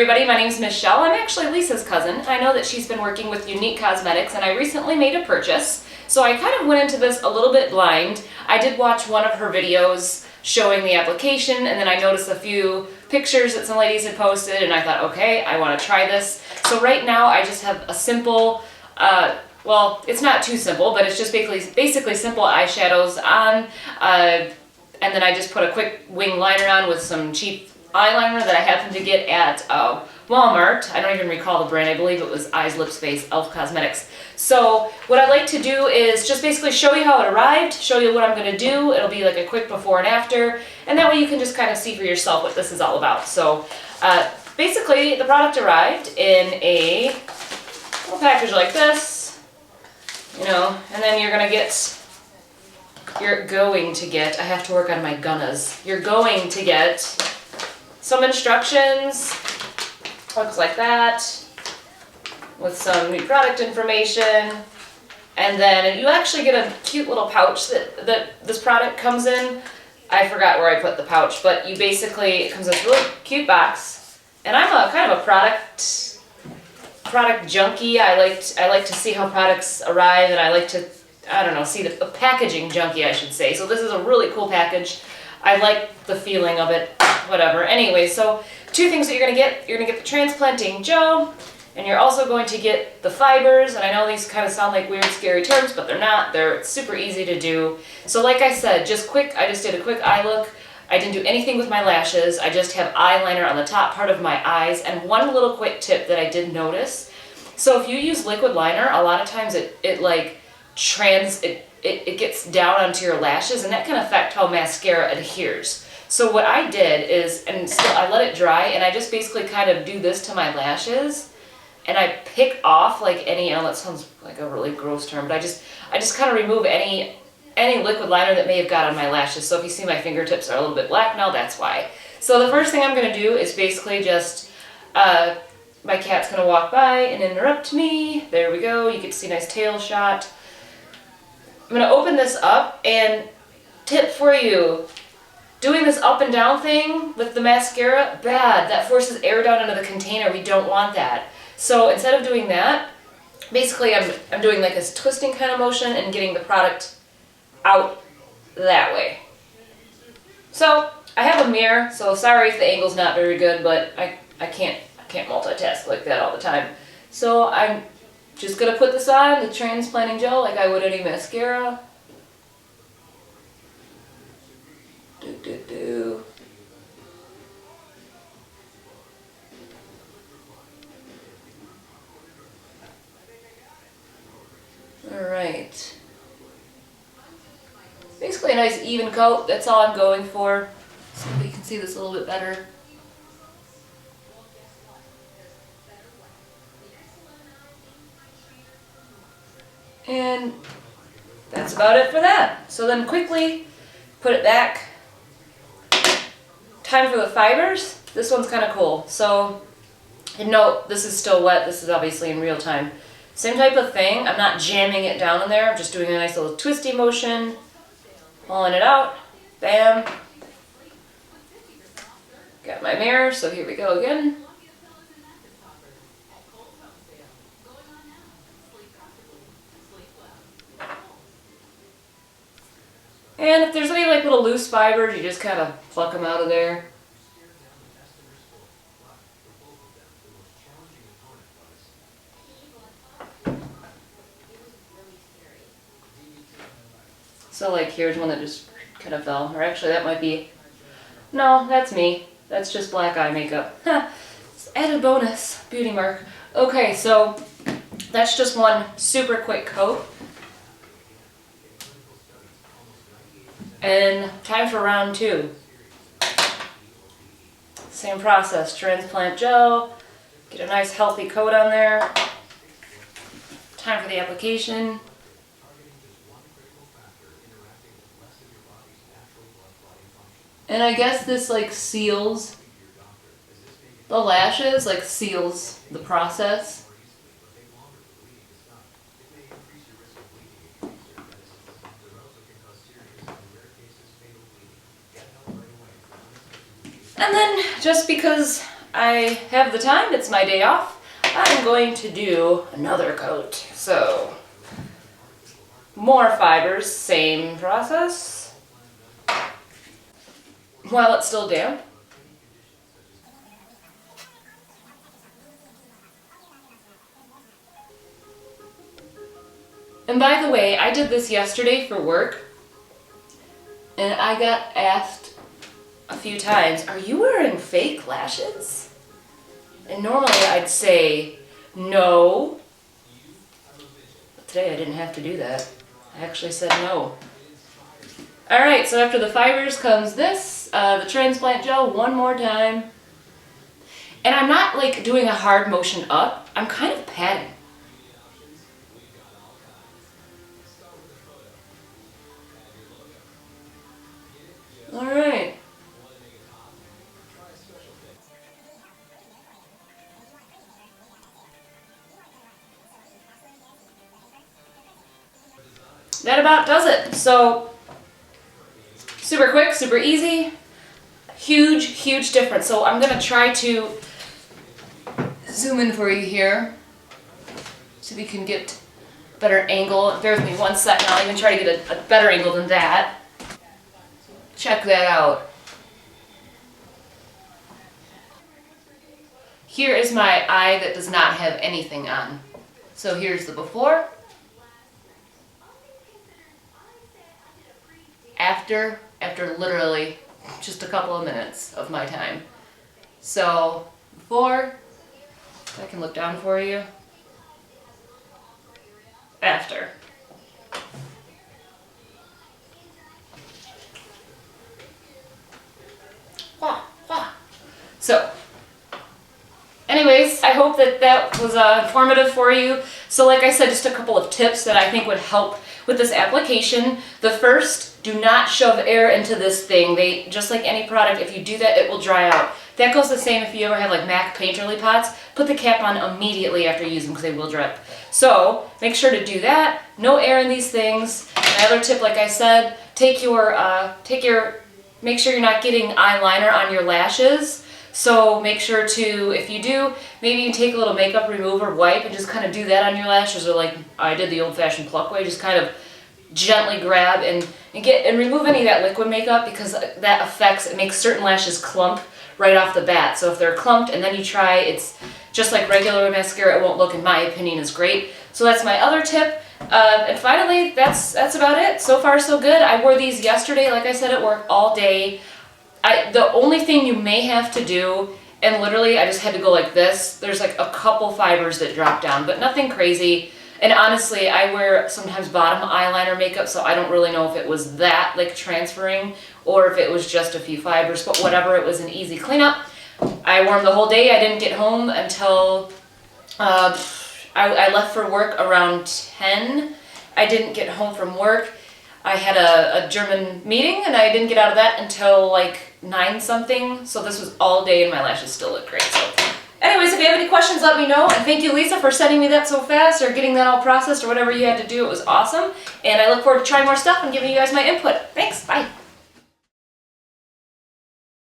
everybody, my name is Michelle. I'm actually Lisa's cousin. I know that she's been working with Younique Cosmetics and I recently made a purchase. So I kind of went into this a little bit blind. I did watch one of her videos showing the application and then I noticed a few pictures that some ladies had posted and I thought, okay, I want to try this. So right now I just have a simple, well, it's not too simple, but it's just basically simple eyeshadows on, and then I just put a quick wing liner on with some cheap eyeliner that I happened to get at Walmart. I don't even recall the brand. I believe it was Eyes, Lips, Face, e.l.f. Cosmetics. So what I'd like to do is just basically show you how it arrived, show you what I'm going to do. It'll be like a quick before and after, and that way you can just kind of see for yourself what this is all about. So basically the product arrived in a little package like this, you know, and then you're going to get, I have to work on my gunnas. You're going to get some instructions, looks like that, with some new product information, and then you actually get a cute little pouch that this product comes in. I forgot where I put the pouch, but you basically, it comes in this really cute box, and I'm a kind of a product junkie. I like to see how products arrive, and I like to, I don't know, see the packaging junkie, I should say. So this is a really cool package. I like the feeling of it, whatever. Anyway, so two things that you're gonna get. You're gonna get the transplanting gel, and you're also going to get the fibers. And I know these kind of sound like weird, scary terms, but they're not. They're super easy to do. So like I said, I just did a quick eye look. I didn't do anything with my lashes. I just have eyeliner on the top part of my eyes. And one little quick tip that I did notice. So if you use liquid liner, a lot of times it gets down onto your lashes, and that can affect how mascara adheres. So what I did is, and still I let it dry, and I just basically kind of do this to my lashes, and I pick off like any, I know that sounds like a really gross term, but I just kind of remove any liquid liner that may have got on my lashes. So if you see my fingertips are a little bit black now, that's why. So the first thing I'm going to do is basically just, my cat's going to walk by and interrupt me. There we go. You get to see a nice tail shot. I'm going to open this up, and tip for you, doing this up and down thing with the mascara, bad. That forces air down into the container. We don't want that. So instead of doing that, basically I'm doing like a twisting kind of motion and getting the product out that way. So I have a mirror, so sorry if the angle's not very good, but I can't multitask like that all the time. So I'm just gonna put this on, the transplanting gel, like I would any mascara. Alright. Basically a nice even coat, that's all I'm going for. So you can see this a little bit better. And that's about it for that. So then quickly put it back. Time for the fibers. This one's kind of cool. So, and note, this is still wet. This is obviously in real time. Same type of thing. I'm not jamming it down in there. I'm just doing a nice little twisty motion. Pulling it out. Bam. Got my mirror, so here we go again. And if there's any like little loose fibers, you just kind of pluck them out of there. So like here's one that just kind of fell, or actually that might be, no, that's me. That's just black eye makeup. Added bonus, beauty mark. Okay, so that's just one super quick coat. And time for round two. Same process, transplant gel, get a nice healthy coat on there. Time for the application. And I guess this like seals the lashes, like seals the process. And then, just because I have the time, it's my day off, I'm going to do another coat. So, more fibers, same process. While it's still damp. And by the way, I did this yesterday for work, and I got asked a few times, are you wearing fake lashes? And normally I'd say no, but today I didn't have to do that. I actually said no. Alright, so after the fibers comes this, the transplant gel one more time. And I'm not like doing a hard motion up, I'm kind of patting. Alright. That about does it. So, super quick, super easy, huge, huge difference. So I'm gonna try to zoom in for you here so we can get a better angle. Bear with me one second, I'll even try to get a better angle than that. Check that out. Here is my eye that does not have anything on. So here's the before. After literally just a couple of minutes of my time. So before, if I can look down for you. After. So, anyways, I hope that that was informative for you. So like I said, just a couple of tips that I think would help with this application. The first, do not shove air into this thing. Just like any product, if you do that, it will dry out. That goes the same if you ever have like MAC painterly pots. Put the cap on immediately after you use them because they will drip. So make sure to do that. No air in these things. My other tip, like I said, make sure you're not getting eyeliner on your lashes. So make sure to, if you do, maybe you take a little makeup remover wipe and just kind of do that on your lashes, or like I did the old-fashioned pluck way, just kind of gently grab and remove any of that liquid makeup, because that affects, it makes certain lashes clump right off the bat. So if they're clumped and then you try, it's just like regular mascara, it won't look, in my opinion, as great. So that's my other tip. And finally, that's about it. So far, so good. I wore these yesterday, like I said, at work all day. The only thing you may have to do, and literally I just had to go like this, there's like a couple fibers that drop down, but nothing crazy. And honestly, I wear sometimes bottom eyeliner makeup, so I don't really know if it was that like transferring or if it was just a few fibers, but whatever, it was an easy cleanup. I wore them the whole day. I didn't get home until, I left for work around 10. I didn't get home from work. I had a German meeting and I didn't get out of that until like 9 something. So this was all day and my lashes still look great. So anyways, if you have any questions, let me know. And thank you, Lisa, for sending me that so fast, or getting that all processed, or whatever you had to do. It was awesome. And I look forward to trying more stuff and giving you guys my input. Thanks. Bye.